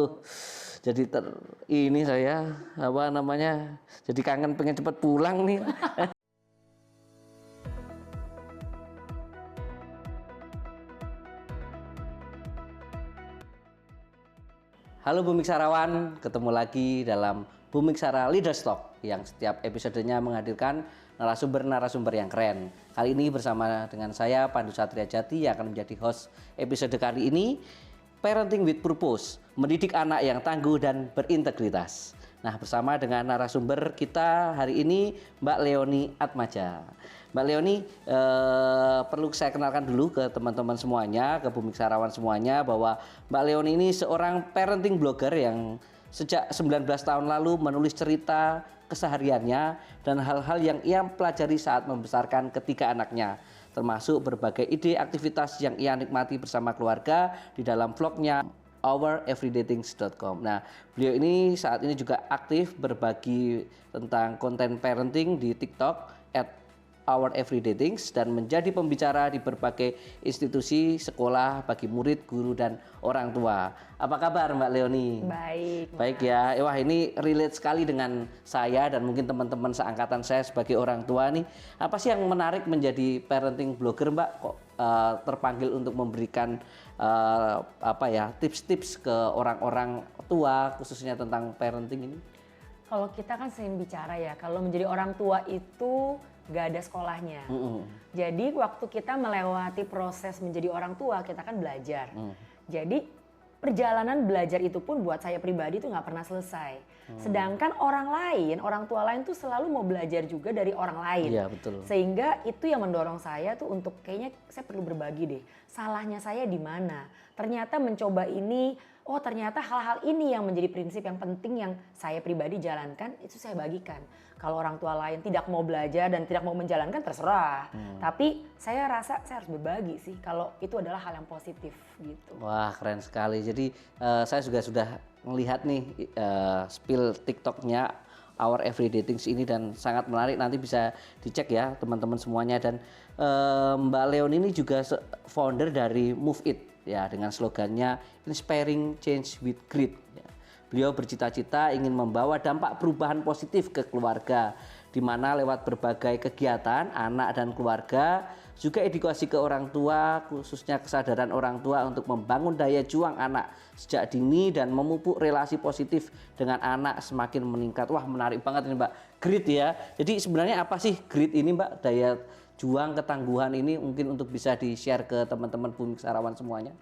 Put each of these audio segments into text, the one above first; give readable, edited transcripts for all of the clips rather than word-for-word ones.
Waduh, jadi ini saya apa namanya? Jadi kangen pengen cepet pulang nih. Halo Bumiksarawan, ketemu lagi dalam Bumiksara Leaders Talk yang setiap episodenya menghadirkan narasumber-narasumber yang keren. Kali ini bersama dengan saya Pandu Satria Jati yang akan menjadi host episode kali ini, Parenting with Purpose, mendidik anak yang tangguh dan berintegritas. Nah, bersama dengan narasumber kita hari ini Mbak Leonie Atmaja. Mbak Leonie, perlu saya kenalkan dulu ke teman-teman semuanya, ke Bumiksarawan semuanya, bahwa Mbak Leonie ini seorang parenting blogger yang sejak 19 tahun lalu menulis cerita kesehariannya dan hal-hal yang ia pelajari saat membesarkan ketiga anaknya, termasuk berbagai ide aktivitas yang ia nikmati bersama keluarga di dalam vlognya oureverydaydings.com. Nah, beliau ini saat ini juga aktif berbagi tentang konten parenting di TikTok @oureverydaydings dan menjadi pembicara di berbagai institusi sekolah bagi murid, guru dan orang tua. Apa kabar Mbak Leonie? Baik. Baik ya. Wah, ini relate sekali dengan saya dan mungkin teman-teman seangkatan saya sebagai orang tua nih. Apa sih yang menarik menjadi parenting blogger, Mbak? Kok terpanggil untuk memberikan tips-tips ke orang-orang tua khususnya tentang parenting ini? Kalau kita kan sering bicara ya, kalau menjadi orang tua itu gak ada sekolahnya. Jadi waktu kita melewati proses menjadi orang tua, kita kan belajar. Jadi perjalanan belajar itu pun buat saya pribadi tuh gak pernah selesai. Sedangkan orang lain, orang tua lain tuh selalu mau belajar juga dari orang lain. Iya, betul. Sehingga itu yang mendorong saya tuh untuk kayaknya saya perlu berbagi deh. Salahnya saya di mana? Ternyata mencoba ini, oh ternyata hal-hal ini yang menjadi prinsip yang penting yang saya pribadi jalankan, itu saya bagikan. Kalau orang tua lain tidak mau belajar dan tidak mau menjalankan, terserah. Tapi saya rasa saya harus berbagi sih kalau itu adalah hal yang positif gitu. Wah, keren sekali. Jadi saya juga sudah melihat nih spill TikToknya Our Everyday Things ini dan sangat menarik. Nanti bisa dicek ya teman-teman semuanya. Dan Mbak Leonie ini juga founder dari Move It ya, dengan slogannya Inspiring Change with Grit. Ya. Beliau bercita-cita ingin membawa dampak perubahan positif ke keluarga, di mana lewat berbagai kegiatan anak dan keluarga, juga edukasi ke orang tua, khususnya kesadaran orang tua untuk membangun daya juang anak sejak dini dan memupuk relasi positif dengan anak semakin meningkat. Wah, menarik banget ini Mbak, grit ya. Jadi sebenarnya apa sih grit ini Mbak, daya juang, ketangguhan ini mungkin untuk bisa di-share ke teman-teman Bumiksarawan semuanya?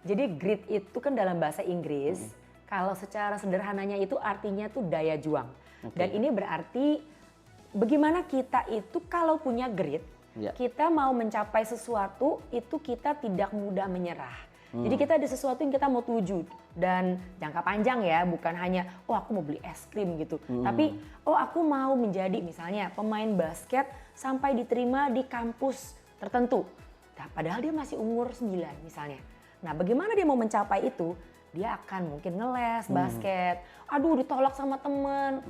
Jadi grit itu kan dalam bahasa Inggris, kalau secara sederhananya itu artinya tuh daya juang. Dan ini berarti bagaimana kita itu kalau punya grit, kita mau mencapai sesuatu itu kita tidak mudah menyerah. Jadi kita ada sesuatu yang kita mau tuju dan jangka panjang ya, bukan hanya oh aku mau beli es krim gitu. Tapi oh aku mau menjadi misalnya pemain basket sampai diterima di kampus tertentu. Nah, padahal dia masih umur 9 misalnya. Nah, bagaimana dia mau mencapai itu? Dia akan mungkin ngeles basket. Aduh, ditolak sama temen.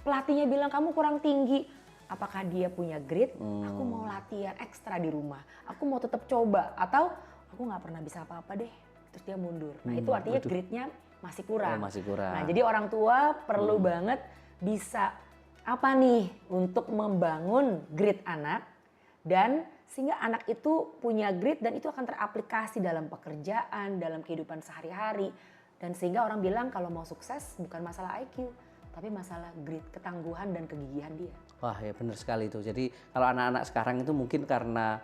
Pelatihnya bilang kamu kurang tinggi. Apakah dia punya grit? Aku mau latihan ekstra di rumah. Aku mau tetap coba. Atau aku nggak pernah bisa apa-apa deh. Terus dia mundur. Nah itu artinya gritnya masih kurang. Masih kurang. Nah jadi orang tua perlu banget bisa apa nih untuk membangun grit anak. Dan sehingga anak itu punya grit dan itu akan teraplikasi dalam pekerjaan, dalam kehidupan sehari-hari. Dan sehingga orang bilang kalau mau sukses bukan masalah IQ. Tapi masalah grit, ketangguhan dan kegigihan dia. Wah ya benar sekali itu. Jadi kalau anak-anak sekarang itu mungkin karena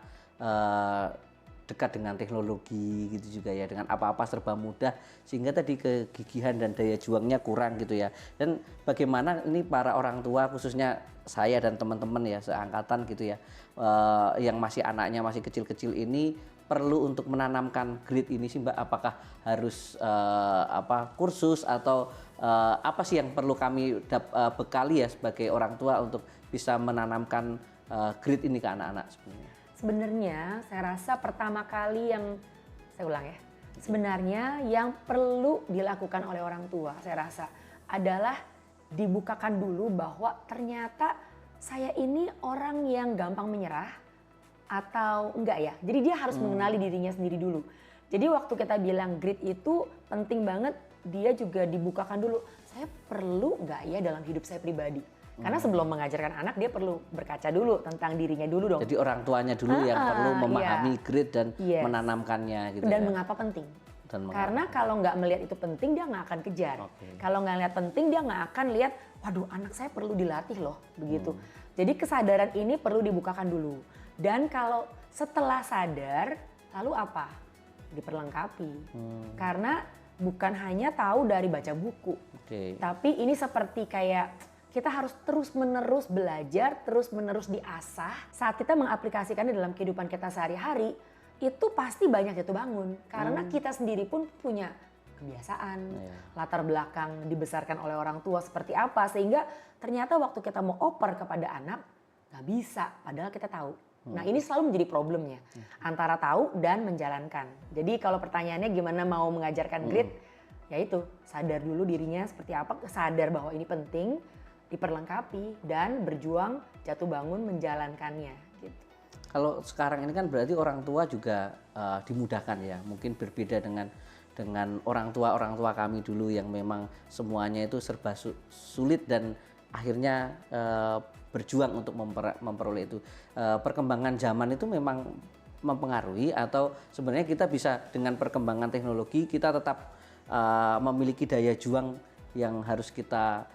dekat dengan teknologi gitu juga ya, dengan apa-apa serba mudah sehingga tadi kegigihan dan daya juangnya kurang gitu ya. Dan bagaimana ini para orang tua khususnya saya dan teman-teman ya seangkatan gitu ya, yang masih anaknya masih kecil-kecil ini perlu untuk menanamkan grit ini sih Mbak, apakah harus kursus atau apa sih yang perlu kami bekali ya sebagai orang tua untuk bisa menanamkan grit ini ke anak-anak sebenarnya? Sebenarnya saya rasa pertama kali yang saya ulang ya. Sebenarnya yang perlu dilakukan oleh orang tua saya rasa adalah dibukakan dulu bahwa ternyata saya ini orang yang gampang menyerah atau enggak ya. Jadi dia harus mengenali dirinya sendiri dulu. Jadi waktu kita bilang grit itu penting banget, dia juga dibukakan dulu. Saya perlu nggak ya dalam hidup saya pribadi? Karena sebelum mengajarkan anak dia perlu berkaca dulu tentang dirinya dulu dong. Jadi orang tuanya dulu yang perlu memahami iya. grit dan Yes. menanamkannya gitu Dan ya. mengapa penting? Dan Karena kalau nggak melihat itu penting dia nggak akan kejar. Kalau nggak lihat penting dia nggak akan lihat, waduh anak saya perlu dilatih loh begitu. Jadi kesadaran ini perlu dibukakan dulu. Dan kalau setelah sadar, lalu apa? Diperlengkapi. Karena bukan hanya tahu dari baca buku, tapi ini seperti kayak kita harus terus-menerus belajar, terus-menerus diasah. Saat kita mengaplikasikannya dalam kehidupan kita sehari-hari, itu pasti banyak jatuh bangun. Karena kita sendiri pun punya kebiasaan, latar belakang dibesarkan oleh orang tua seperti apa. Sehingga ternyata waktu kita mau oper kepada anak, nggak bisa, padahal kita tahu. Nah ini selalu menjadi problemnya, antara tahu dan menjalankan. Jadi kalau pertanyaannya gimana mau mengajarkan grit, yaitu sadar dulu dirinya seperti apa, sadar bahwa ini penting, diperlengkapi dan berjuang jatuh bangun menjalankannya. Gitu. Kalau sekarang ini kan berarti orang tua juga dimudahkan ya, mungkin berbeda dengan orang tua kami dulu yang memang semuanya itu serba sulit dan akhirnya berjuang untuk memperoleh itu. Perkembangan zaman itu memang mempengaruhi atau sebenarnya kita bisa dengan perkembangan teknologi kita tetap memiliki daya juang yang harus kita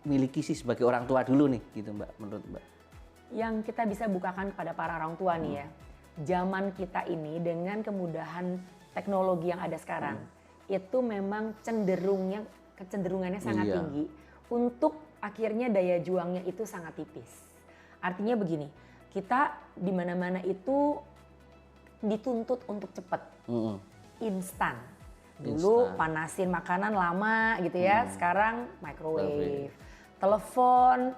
miliki sih sebagai orang tua dulu nih gitu Mbak, menurut Mbak. Yang kita bisa bukakan kepada para orang tua nih ya, zaman kita ini dengan kemudahan teknologi yang ada sekarang, itu memang kecenderungannya sangat tinggi untuk akhirnya daya juangnya itu sangat tipis. Artinya begini, kita di mana-mana itu dituntut untuk cepat, instan. Dulu panasin makanan lama gitu ya, sekarang microwave, telepon,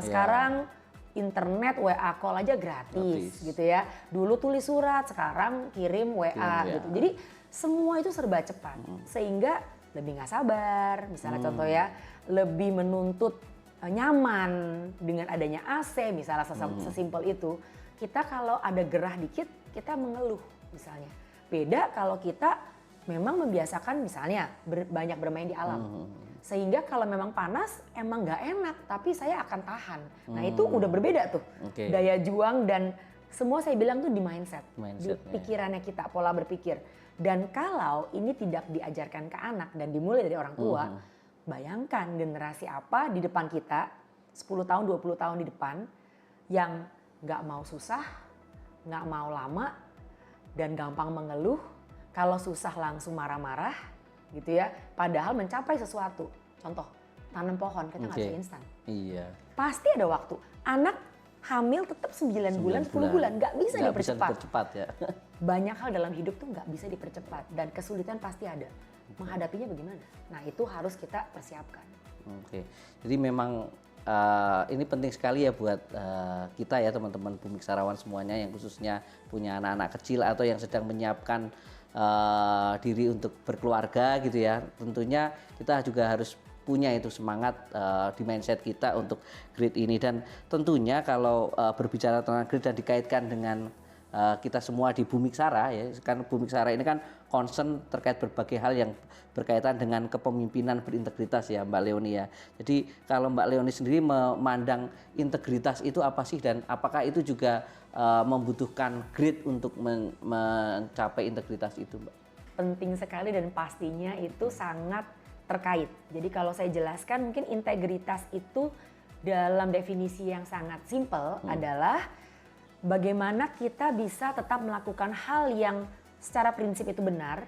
sekarang internet, WA call aja gratis gitu ya. Dulu tulis surat, sekarang kirim WA gitu. Jadi semua itu serba cepat, sehingga lebih nggak sabar. Misalnya contoh ya, lebih menuntut nyaman dengan adanya AC, misalnya sesimpel itu. Kita kalau ada gerah dikit, kita mengeluh misalnya. Beda kalau kita memang membiasakan misalnya banyak bermain di alam. Sehingga kalau memang panas emang nggak enak, tapi saya akan tahan. Nah itu udah berbeda tuh. Daya juang dan semua saya bilang tuh di mindset di pikirannya kita, pola berpikir. Dan kalau ini tidak diajarkan ke anak dan dimulai dari orang tua, bayangkan generasi apa di depan kita, 10 tahun, 20 tahun di depan, yang nggak mau susah, nggak mau lama, dan gampang mengeluh. Kalau susah langsung marah-marah gitu ya, padahal mencapai sesuatu. Contoh, tanam pohon, kita nggak bisa instan. Iya. Pasti ada waktu. Anak hamil tetap 9 bulan, 10 bulan, nggak bisa dipercepat. Ya. Banyak hal dalam hidup tuh nggak bisa dipercepat dan kesulitan pasti ada. Menghadapinya bagaimana? Nah itu harus kita persiapkan. Jadi memang ini penting sekali ya buat kita ya teman-teman Bumik Sarawan semuanya yang khususnya punya anak-anak kecil atau yang sedang menyiapkan diri untuk berkeluarga gitu ya. Tentunya kita juga harus punya itu semangat di mindset kita untuk grit ini. Dan tentunya kalau berbicara tentang grit dan dikaitkan dengan kita semua di Bumik Sara ya, kan Bumik Sara ini kan concern terkait berbagai hal yang berkaitan dengan kepemimpinan berintegritas ya Mbak Leonie ya. Jadi kalau Mbak Leonie sendiri memandang integritas itu apa sih dan apakah itu juga membutuhkan grit untuk mencapai integritas itu Mbak? Penting sekali dan pastinya itu sangat terkait. Jadi kalau saya jelaskan mungkin integritas itu dalam definisi yang sangat simpel adalah bagaimana kita bisa tetap melakukan hal yang secara prinsip itu benar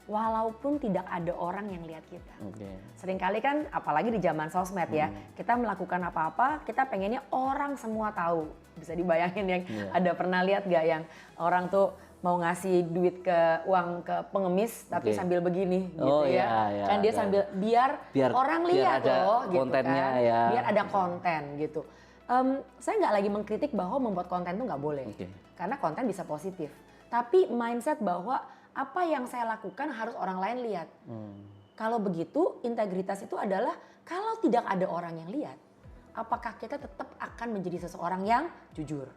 walaupun tidak ada orang yang lihat kita. Seringkali kan apalagi di zaman sosmed ya, kita melakukan apa-apa kita pengennya orang semua tahu. Bisa dibayangin yang ada pernah lihat gak yang orang tuh mau ngasih duit uang ke pengemis tapi sambil begini gitu ya. Kan dia sambil biar orang lihat loh gitu kontennya kan. ya. Biar ada konten gitu. Saya nggak lagi mengkritik bahwa membuat konten itu nggak boleh, karena konten bisa positif. Tapi mindset bahwa apa yang saya lakukan harus orang lain lihat. Kalau begitu, integritas itu adalah kalau tidak ada orang yang lihat, apakah kita tetap akan menjadi seseorang yang jujur,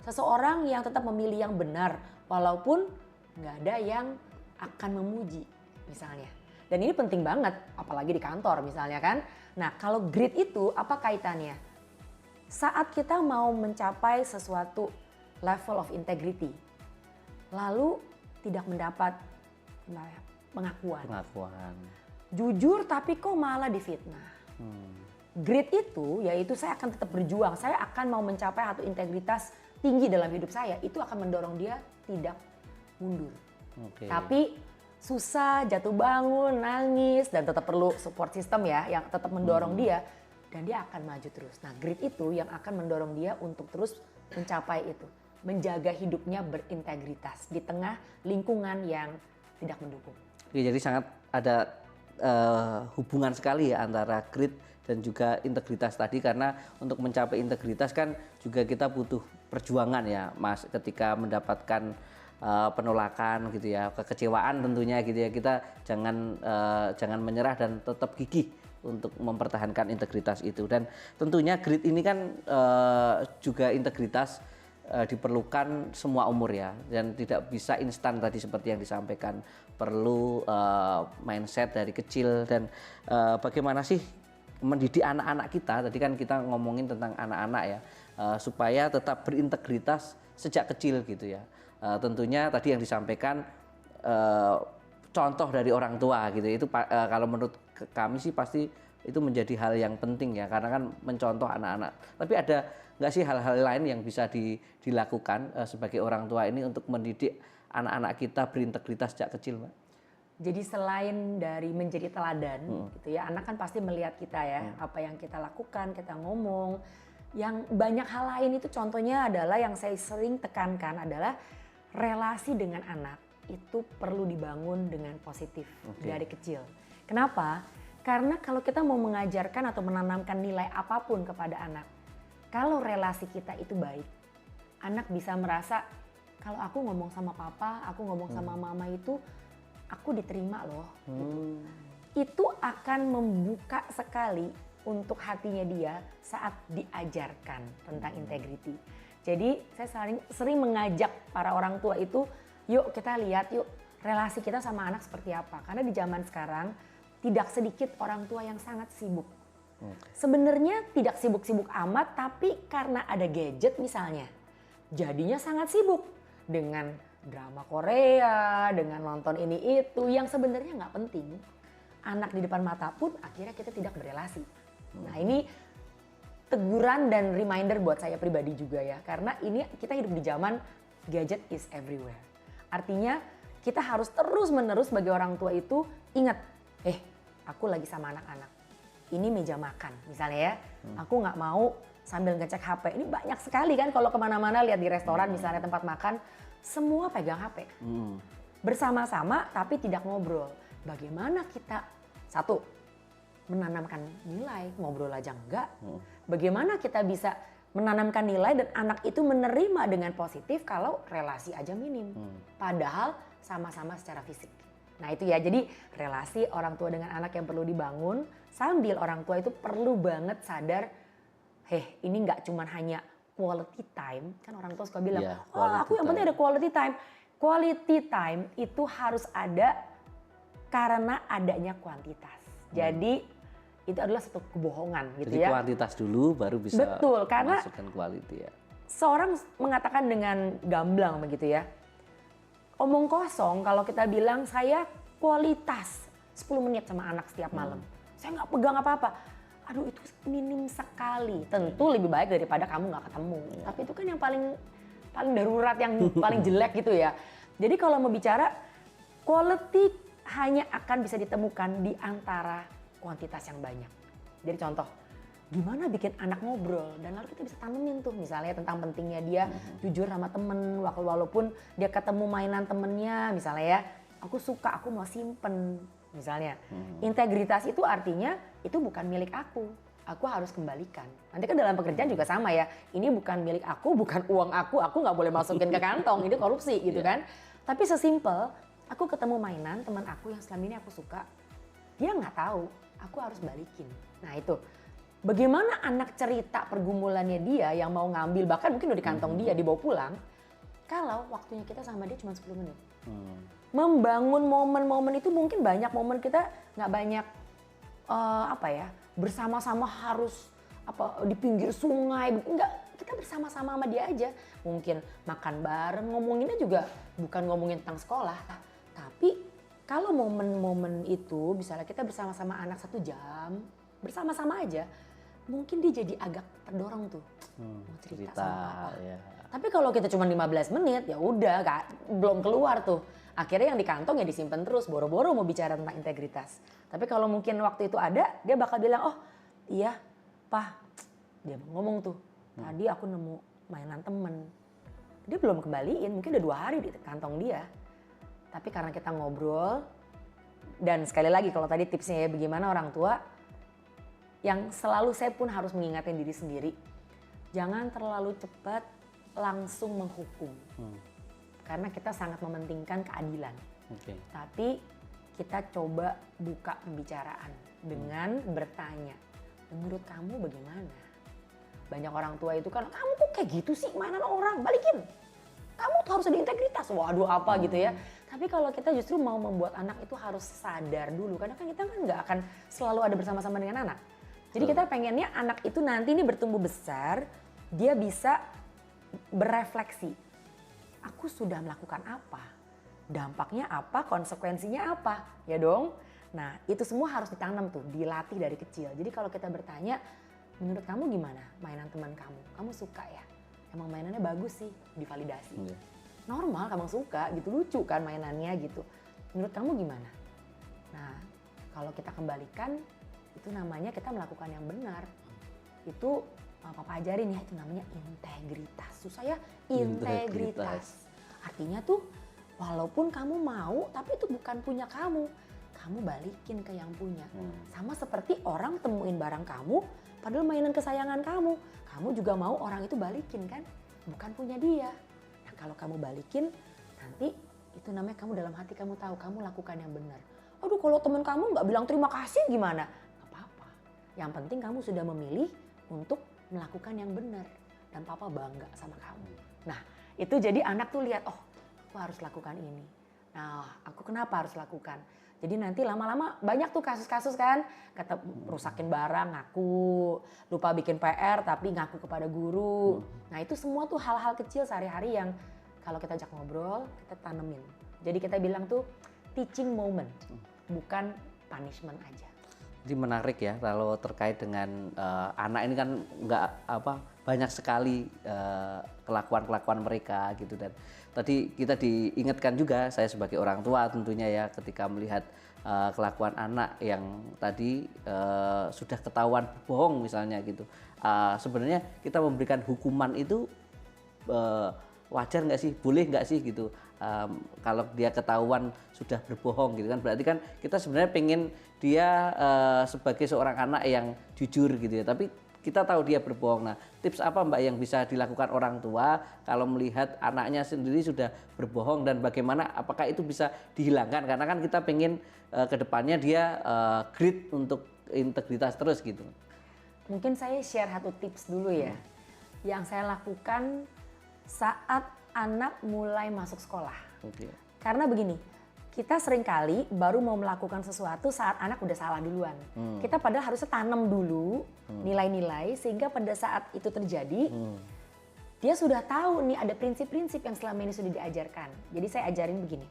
seseorang yang tetap memilih yang benar, walaupun nggak ada yang akan memuji misalnya. Dan ini penting banget, apalagi di kantor misalnya kan. Nah kalau grit itu apa kaitannya? Saat kita mau mencapai sesuatu level of integrity, lalu tidak mendapat pengakuan. Jujur tapi kok malah difitnah. Grit itu yaitu saya akan tetap berjuang, saya akan mau mencapai satu integritas tinggi dalam hidup saya, itu akan mendorong dia tidak mundur. Tapi susah, jatuh bangun, nangis, dan tetap perlu support system ya yang tetap mendorong dia, dan dia akan maju terus. Nah grit itu yang akan mendorong dia untuk terus mencapai itu, menjaga hidupnya berintegritas di tengah lingkungan yang tidak mendukung. Jadi sangat ada hubungan sekali ya antara grit dan juga integritas tadi, karena untuk mencapai integritas kan juga kita butuh perjuangan ya Mas, ketika mendapatkan penolakan gitu ya, kekecewaan tentunya gitu ya, kita jangan menyerah dan tetap gigih untuk mempertahankan integritas itu. Dan tentunya grit ini kan juga integritas diperlukan semua umur ya, dan tidak bisa instan tadi seperti yang disampaikan, perlu mindset dari kecil. Dan bagaimana sih mendidik anak-anak kita, tadi kan kita ngomongin tentang anak-anak ya, supaya tetap berintegritas sejak kecil gitu ya. Tentunya tadi yang disampaikan contoh dari orang tua gitu, itu kalau menurut kami sih pasti itu menjadi hal yang penting ya, karena kan mencontoh anak-anak. Tapi ada nggak sih hal-hal lain yang bisa dilakukan sebagai orang tua ini untuk mendidik anak-anak kita berintegritas sejak kecil, Mbak? Jadi selain dari menjadi teladan gitu ya, anak kan pasti melihat kita ya, apa yang kita lakukan, kita ngomong. Yang banyak hal lain itu contohnya adalah yang saya sering tekankan adalah relasi dengan anak itu perlu dibangun dengan positif dari kecil. Kenapa? Karena kalau kita mau mengajarkan atau menanamkan nilai apapun kepada anak, kalau relasi kita itu baik, anak bisa merasa kalau aku ngomong sama papa, aku ngomong sama mama itu, aku diterima loh. Itu akan membuka sekali untuk hatinya dia saat diajarkan tentang integrity. Jadi saya sering mengajak para orang tua itu, yuk kita lihat yuk relasi kita sama anak seperti apa. Karena di zaman sekarang tidak sedikit orang tua yang sangat sibuk. Sebenarnya tidak sibuk-sibuk amat, tapi karena ada gadget misalnya, jadinya sangat sibuk dengan drama Korea, dengan nonton ini itu yang sebenarnya nggak penting. Anak di depan mata pun akhirnya kita tidak berelasi. Nah ini teguran dan reminder buat saya pribadi juga ya, karena ini kita hidup di zaman gadget is everywhere. Artinya kita harus terus-menerus sebagai orang tua itu ingat, aku lagi sama anak-anak, ini meja makan misalnya ya, aku nggak mau sambil ngecek HP. Ini banyak sekali kan kalau kemana-mana lihat di restoran misalnya tempat makan, semua pegang HP. Bersama-sama tapi tidak ngobrol. Bagaimana kita, satu, menanamkan nilai, ngobrol aja enggak. Bagaimana kita bisa menanamkan nilai dan anak itu menerima dengan positif kalau relasi aja minim. Padahal sama-sama secara fisik. Nah itu ya, jadi relasi orang tua dengan anak yang perlu dibangun, sambil orang tua itu perlu banget sadar, ini nggak cuma hanya quality time, kan orang tua suka bilang, aku yang penting ada quality time. Quality time itu harus ada karena adanya kuantitas. Jadi itu adalah satu kebohongan gitu. Jadi ya. kuantitas dulu baru bisa betul, karena masukkan quality ya. Seorang mengatakan dengan gamblang begitu ya. Omong kosong kalau kita bilang saya kualitas 10 menit sama anak setiap malam. Saya nggak pegang apa-apa. Aduh itu minim sekali. Tentu lebih baik daripada kamu nggak ketemu. Tapi itu kan yang paling darurat, yang paling jelek gitu ya. Jadi kalau mau bicara quality hanya akan bisa ditemukan di antara kuantitas yang banyak. Jadi contoh, gimana bikin anak ngobrol dan lalu kita bisa tanemin tuh misalnya tentang pentingnya dia jujur sama temen, walaupun dia ketemu mainan temennya misalnya ya, aku suka, aku mau simpen misalnya. Integritas itu artinya itu bukan milik aku harus kembalikan. Nanti kan dalam pekerjaan juga sama ya, ini bukan milik aku, bukan uang aku nggak boleh masukin ke kantong, ini korupsi gitu kan. Tapi sesimpel, aku ketemu mainan teman aku yang selama ini aku suka, dia nggak tahu, aku harus balikin. Nah itu, bagaimana anak cerita pergumulannya dia yang mau ngambil, bahkan mungkin udah di kantong dia, dibawa pulang, kalau waktunya kita sama dia cuma 10 menit. Membangun momen-momen itu mungkin banyak momen kita nggak banyak bersama-sama harus di pinggir sungai, enggak, kita bersama-sama sama dia aja. Mungkin makan bareng, ngomonginnya juga bukan ngomongin tentang sekolah. Tapi kalau momen-momen itu, misalnya kita bersama-sama anak 1 jam, bersama-sama aja, mungkin dia jadi agak terdorong tuh mau cerita sama papa. Ya. Tapi kalau kita cuma 15 menit, ya udah Kak, belum keluar tuh. Akhirnya yang di kantong ya disimpan terus, boro-boro mau bicara tentang integritas. Tapi kalau mungkin waktu itu ada, dia bakal bilang, oh iya Pak, dia ngomong tuh, tadi aku nemu mainan temen. Dia belum kembaliin, mungkin udah 2 hari di kantong dia. Tapi karena kita ngobrol, dan sekali lagi kalau tadi tipsnya ya bagaimana orang tua, yang selalu saya pun harus mengingatkan diri sendiri, jangan terlalu cepat langsung menghukum. Karena kita sangat mementingkan keadilan. Tapi kita coba buka pembicaraan dengan bertanya, menurut kamu bagaimana? Banyak orang tua itu kan, kamu kok kayak gitu sih, mainan orang, balikin. Kamu tuh harus ada integritas, waduh apa gitu ya. Tapi kalau kita justru mau membuat anak itu harus sadar dulu, karena kan kita kan nggak akan selalu ada bersama-sama dengan anak. Jadi kita pengennya anak itu nanti ini bertumbuh besar, dia bisa berefleksi. Aku sudah melakukan apa? Dampaknya apa? Konsekuensinya apa? Ya dong? Nah itu semua harus ditanam tuh, dilatih dari kecil. Jadi kalau kita bertanya, menurut kamu gimana mainan teman kamu? Kamu suka ya? Emang mainannya bagus sih, divalidasi. Normal, kamu suka gitu, lucu kan mainannya gitu. Menurut kamu gimana? Nah kalau kita kembalikan, itu namanya kita melakukan yang benar. Itu Papa ajarin ya, itu namanya integritas. Susah ya, integritas. Artinya tuh walaupun kamu mau, tapi itu bukan punya kamu. Kamu balikin ke yang punya. Sama seperti orang temuin barang kamu, padahal mainan kesayangan kamu. Kamu juga mau orang itu balikin kan? Bukan punya dia. Nah kalau kamu balikin, nanti itu namanya kamu dalam hati kamu tahu, kamu lakukan yang benar. Aduh kalau teman kamu nggak bilang terima kasih gimana? Gak apa-apa. Yang penting kamu sudah memilih untuk melakukan yang benar. Dan papa bangga sama kamu. Nah itu jadi anak tuh lihat, oh aku harus lakukan ini. Nah aku kenapa harus lakukan? Jadi nanti lama-lama banyak tuh kasus-kasus kan, kata rusakin barang ngaku, lupa bikin PR tapi ngaku kepada guru. Nah itu semua tuh hal-hal kecil sehari-hari yang kalau kita ajak ngobrol, kita tanemin. Jadi kita bilang tuh teaching moment, bukan punishment aja. Jadi menarik ya kalau terkait dengan anak ini kan nggak banyak sekali kelakuan-kelakuan mereka gitu, dan tadi kita diingatkan juga, saya sebagai orang tua tentunya ya, ketika melihat kelakuan anak yang tadi sudah ketahuan bohong misalnya gitu, sebenarnya kita memberikan hukuman itu wajar nggak sih, boleh nggak sih gitu. Kalau dia ketahuan sudah berbohong gitu kan, berarti kan kita sebenarnya pengen dia sebagai seorang anak yang jujur gitu ya, tapi kita tahu dia berbohong. Nah tips apa Mbak yang bisa dilakukan orang tua kalau melihat anaknya sendiri sudah berbohong, dan bagaimana apakah itu bisa dihilangkan, karena kan kita pengen kedepannya dia grit untuk integritas terus gitu. Mungkin saya share satu tips dulu ya, yang saya lakukan saat anak mulai masuk sekolah. Karena begini, kita seringkali baru mau melakukan sesuatu saat anak udah salah duluan. Kita padahal harusnya tanam dulu nilai-nilai sehingga pada saat itu terjadi, dia sudah tahu nih ada prinsip-prinsip yang selama ini sudah diajarkan. Jadi saya ajarin begini,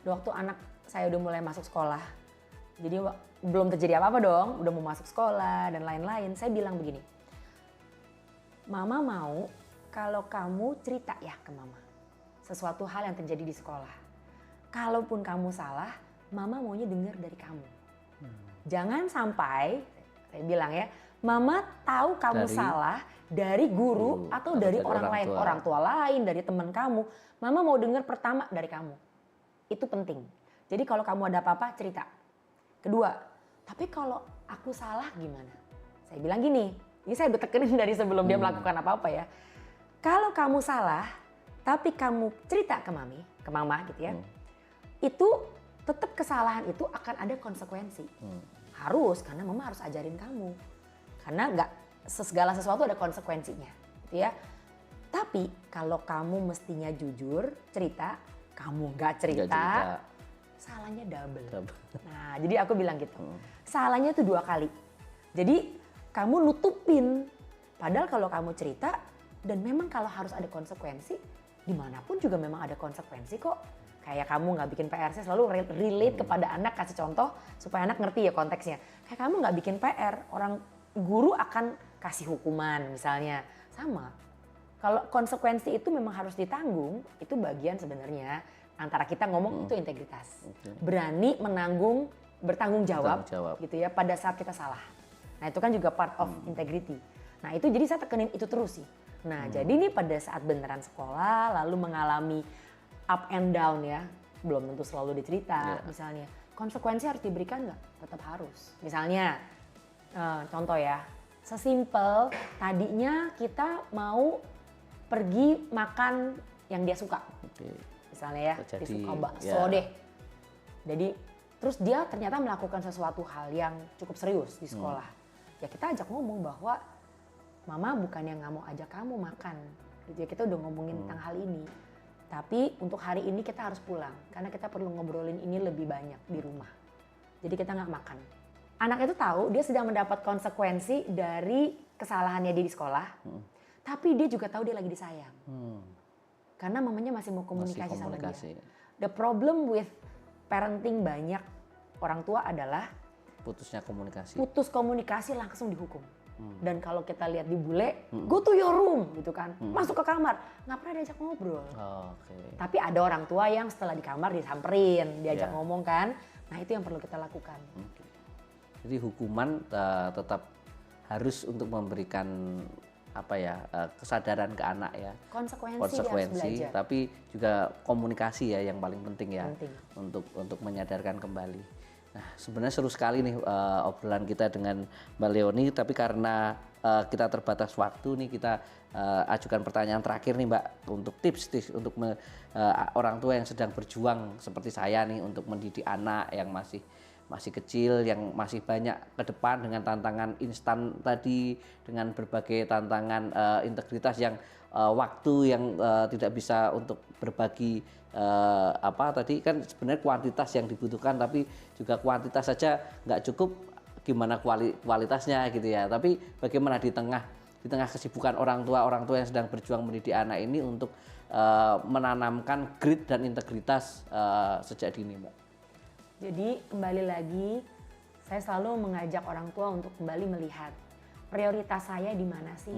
waktu anak saya udah mulai masuk sekolah, jadi belum terjadi apa-apa dong, udah mau masuk sekolah dan lain-lain, saya bilang begini, Mama mau kalau kamu cerita ya ke Mama sesuatu hal yang terjadi di sekolah. Kalaupun kamu salah, Mama maunya dengar dari kamu. Jangan sampai, saya bilang ya, Mama tahu kamu salah dari guru atau dari orang lain, orang tua lain, dari teman kamu. Mama mau dengar pertama dari kamu. Itu penting. Jadi kalau kamu ada apa-apa, cerita. Kedua, tapi kalau aku salah gimana? Saya bilang gini, ini saya udah tekenin dari sebelum dia melakukan apa-apa ya. Kalau kamu salah, tapi kamu cerita ke Mami, ke Mama gitu ya, itu tetap kesalahan itu akan ada konsekuensi. Harus, karena Mama harus ajarin kamu. Karena nggak segala sesuatu ada konsekuensinya, gitu ya. Tapi kalau kamu mestinya jujur, cerita, kamu nggak cerita, salahnya double. Nah, jadi aku bilang gitu, salahnya itu 2 kali. Jadi kamu nutupin, padahal kalau kamu cerita dan memang kalau harus ada konsekuensi, dimanapun juga memang ada konsekuensi kok. Kayak kamu nggak bikin PR, saya selalu relate kepada anak, kasih contoh supaya anak ngerti ya konteksnya. Kayak kamu nggak bikin PR, orang guru akan kasih hukuman misalnya, sama. Kalau konsekuensi itu memang harus ditanggung, itu bagian sebenarnya antara kita ngomong itu integritas. Berani bertanggung jawab gitu ya pada saat kita salah. Nah itu kan juga part of integrity. Nah itu jadi saya tekenin itu terus sih. Nah jadi nih pada saat beneran sekolah lalu mengalami up and down ya, belum tentu selalu dicerita misalnya. Konsekuensi harus diberikan nggak? Tetap harus. Misalnya contoh ya, sesimpel tadinya kita mau pergi makan yang dia suka. Misalnya ya, dia suka bakso deh. Jadi terus dia ternyata melakukan sesuatu hal yang cukup serius di sekolah. Ya kita ajak ngomong bahwa mama bukan yang nggak mau ajak kamu makan. Jadi kita udah ngomongin tentang hal ini. Tapi untuk hari ini kita harus pulang karena kita perlu ngobrolin ini lebih banyak di rumah. Jadi kita nggak makan. Anak itu tahu dia sedang mendapat konsekuensi dari kesalahannya dia di sekolah. Tapi dia juga tahu dia lagi disayang. Karena mamanya masih mau komunikasi sama dia. The problem with parenting banyak orang tua adalah putus komunikasi langsung dihukum. Dan kalau kita lihat di bule, go to your room gitu kan, masuk ke kamar, nggak pernah diajak ngobrol. Tapi ada orang tua yang setelah di kamar disamperin, diajak ngomong kan. Nah itu yang perlu kita lakukan. Jadi hukuman tetap harus untuk memberikan kesadaran ke anak ya. Konsekuensi, tapi juga komunikasi ya yang paling penting ya. Untuk menyadarkan kembali. Nah, sebenarnya seru sekali nih obrolan kita dengan Mbak Leonie, tapi karena kita terbatas waktu nih kita ajukan pertanyaan terakhir nih Mbak untuk tips untuk orang tua yang sedang berjuang seperti saya nih untuk mendidik anak yang masih kecil, yang masih banyak ke depan dengan tantangan instan tadi, dengan berbagai tantangan integritas yang waktu yang tidak bisa untuk berbagi tadi kan sebenarnya kuantitas yang dibutuhkan, tapi juga kuantitas saja nggak cukup, gimana kualitasnya gitu ya. Tapi bagaimana di tengah kesibukan orang tua yang sedang berjuang mendidik anak ini untuk menanamkan grit dan integritas sejak dini, Mbak. Jadi kembali lagi, saya selalu mengajak orang tua untuk kembali melihat prioritas saya di mana sih.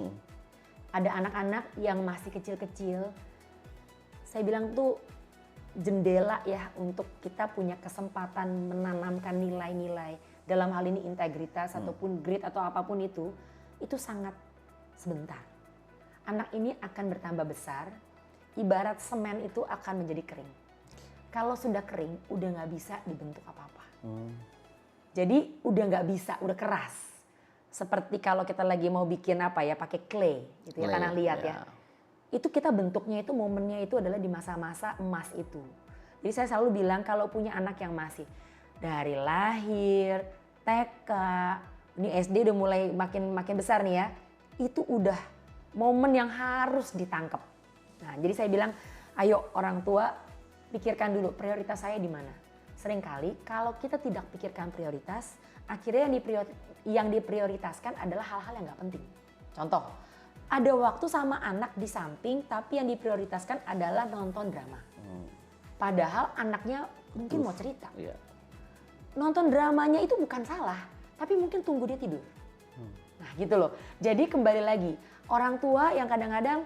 Ada anak-anak yang masih kecil-kecil, saya bilang tuh jendela ya untuk kita punya kesempatan menanamkan nilai-nilai. Dalam hal ini integritas ataupun grit atau apapun itu sangat sebentar. Anak ini akan bertambah besar, ibarat semen itu akan menjadi kering. Kalau sudah kering, udah nggak bisa dibentuk apa-apa. Jadi udah nggak bisa, udah keras. Seperti kalau kita lagi mau bikin pakai clay gitu ya, tanah liat ya. Itu kita bentuknya itu momennya itu adalah di masa-masa emas itu. Jadi saya selalu bilang kalau punya anak yang masih dari lahir, TK, ini SD udah mulai makin besar nih ya. Itu udah momen yang harus ditangkap. Nah, jadi saya bilang, ayo orang tua pikirkan dulu prioritas saya di mana. Seringkali kalau kita tidak pikirkan prioritas, akhirnya yang diprioritaskan adalah hal-hal yang nggak penting. Contoh, ada waktu sama anak di samping, tapi yang diprioritaskan adalah nonton drama. Padahal anaknya mungkin mau cerita. Nonton dramanya itu bukan salah, tapi mungkin tunggu dia tidur. Nah gitu loh. Jadi kembali lagi, orang tua yang kadang-kadang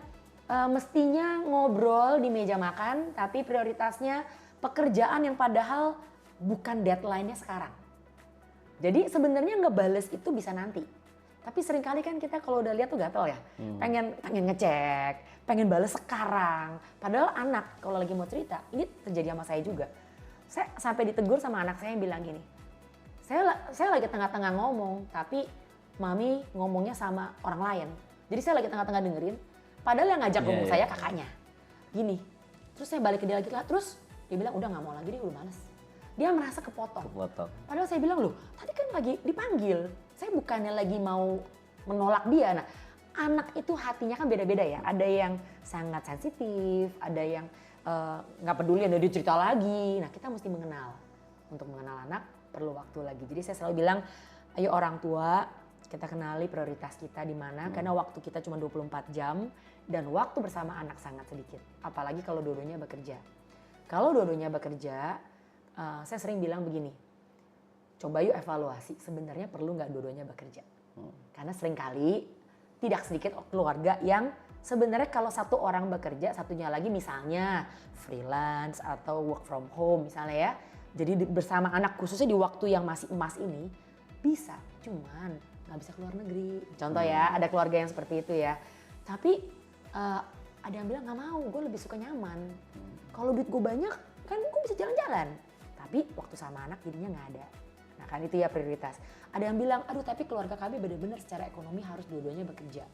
mestinya ngobrol di meja makan, tapi prioritasnya pekerjaan yang padahal bukan deadline-nya sekarang. Jadi sebenarnya ngebales itu bisa nanti. Tapi seringkali kan kita kalau udah lihat tuh gatel ya. Pengen ngecek, pengen bales sekarang. Padahal anak kalau lagi mau cerita, ini terjadi sama saya juga. Saya sampai ditegur sama anak saya yang bilang gini, saya lagi tengah-tengah ngomong, tapi mami ngomongnya sama orang lain. Jadi saya lagi tengah-tengah dengerin, padahal yang ngajak ngomong saya kakaknya. Gini, terus saya balik ke dia lagi, terus dia bilang udah gak mau lagi, dia udah males. Dia merasa kepotong. Padahal saya bilang, loh tadi kan lagi dipanggil. Saya bukannya lagi mau menolak dia. Nah, anak itu hatinya kan beda-beda ya. Ada yang sangat sensitif, ada yang nggak peduli ada dia cerita lagi. Nah kita mesti mengenal. Untuk mengenal anak perlu waktu lagi. Jadi saya selalu bilang, ayo orang tua kita kenali prioritas kita di mana. Karena waktu kita cuma 24 jam dan waktu bersama anak sangat sedikit. Apalagi kalau dua-duanya bekerja. Kalau dua-duanya bekerja, saya sering bilang begini, coba yuk evaluasi sebenarnya perlu nggak dua-duanya bekerja. Karena seringkali tidak sedikit keluarga yang sebenarnya kalau satu orang bekerja, satunya lagi misalnya freelance atau work from home misalnya ya. Jadi bersama anak khususnya di waktu yang masih emas ini bisa, cuman nggak bisa keluar negeri. Contoh ya, ada keluarga yang seperti itu ya. Tapi ada yang bilang nggak mau, gue lebih suka nyaman. Kalau duit gue banyak kan gue bisa jalan-jalan. Tapi waktu sama anak jadinya nggak ada. Nah kan itu ya prioritas. Ada yang bilang, aduh tapi keluarga kami benar-benar secara ekonomi harus dua-duanya bekerja.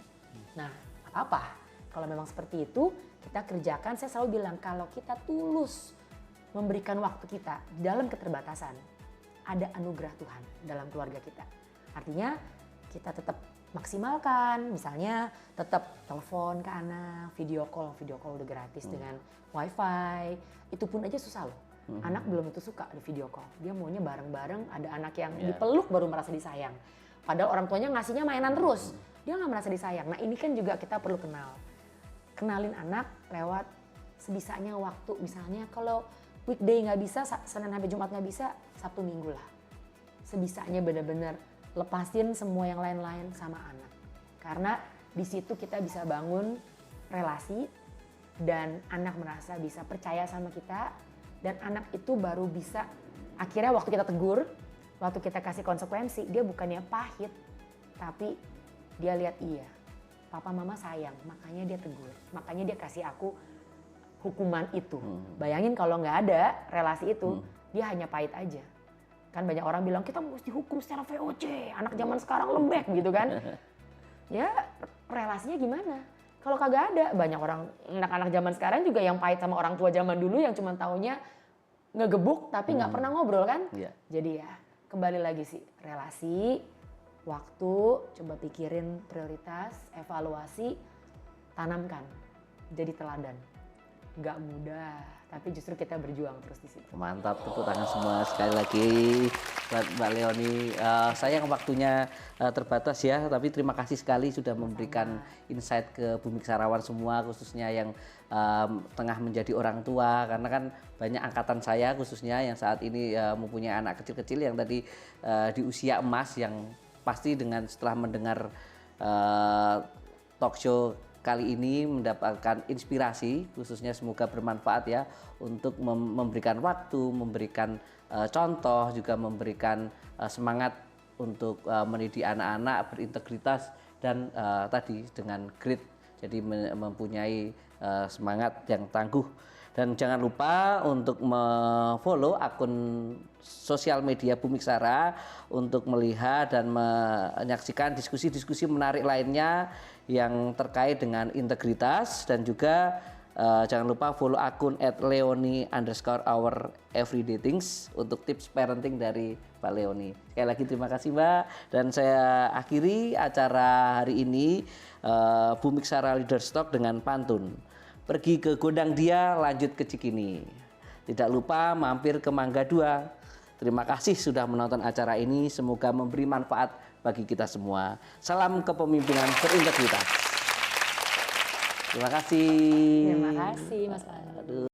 Nah apa? Kalau memang seperti itu, kita kerjakan. Saya selalu bilang, kalau kita tulus memberikan waktu kita dalam keterbatasan, ada anugerah Tuhan dalam keluarga kita. Artinya kita tetap maksimalkan, misalnya tetap telepon ke anak, video call udah gratis dengan wifi. Itu pun aja susah loh. Anak belum itu suka ada video call. Dia maunya bareng-bareng, ada anak yang dipeluk baru merasa disayang. Padahal orang tuanya ngasihnya mainan terus. Dia nggak merasa disayang. Nah ini kan juga kita perlu kenal. Kenalin anak lewat sebisanya waktu. Misalnya kalau weekday nggak bisa, Senin sampai Jumat nggak bisa, Sabtu Minggu lah. Sebisanya benar-benar lepasin semua yang lain-lain sama anak. Karena di situ kita bisa bangun relasi dan anak merasa bisa percaya sama kita. Dan anak itu baru bisa, akhirnya waktu kita tegur, waktu kita kasih konsekuensi, dia bukannya pahit, tapi dia lihat iya, papa mama sayang, makanya dia tegur, makanya dia kasih aku hukuman itu. Bayangin kalau nggak ada relasi itu, dia hanya pahit aja. Kan banyak orang bilang kita mesti hukum secara VOC, anak zaman sekarang lembek gitu kan. Ya relasinya gimana? Kalau kagak ada, banyak orang, anak-anak zaman sekarang juga yang pahit sama orang tua zaman dulu yang cuma taunya ngegebuk tapi nggak pernah ngobrol kan. Jadi ya kembali lagi sih, relasi, waktu, coba pikirin prioritas, evaluasi, tanamkan, jadi teladan. Nggak mudah, tapi justru kita berjuang terus di situ. Mantap, tepuk tangan semua sekali lagi buat Mbak Leonie. Sayang waktunya terbatas ya, tapi terima kasih sekali sudah memberikan insight ke Bumik Sarawan semua, khususnya yang tengah menjadi orang tua. Karena kan banyak angkatan saya khususnya yang saat ini mempunyai anak kecil-kecil yang tadi di usia emas, yang pasti dengan setelah mendengar talk show kali ini mendapatkan inspirasi, khususnya semoga bermanfaat ya untuk memberikan waktu, memberikan contoh, juga memberikan semangat untuk mendidik anak-anak berintegritas dan tadi dengan grit, jadi mempunyai semangat yang tangguh. Dan jangan lupa untuk follow akun sosial media Bumik Sara untuk melihat dan menyaksikan diskusi-diskusi menarik lainnya yang terkait dengan integritas. Dan juga jangan lupa follow akun @leonie_our_everydaythings untuk tips parenting dari Mbak Leonie. Sekali lagi terima kasih Mbak. Dan saya akhiri acara hari ini Bumik Sara Leaders Talk dengan pantun. Pergi ke Gondang Dia, lanjut ke Cikini. Tidak lupa mampir ke Mangga 2. Terima kasih sudah menonton acara ini. Semoga memberi manfaat bagi kita semua. Salam kepemimpinan berintegritas. Terima kasih. Terima kasih Mas Andi.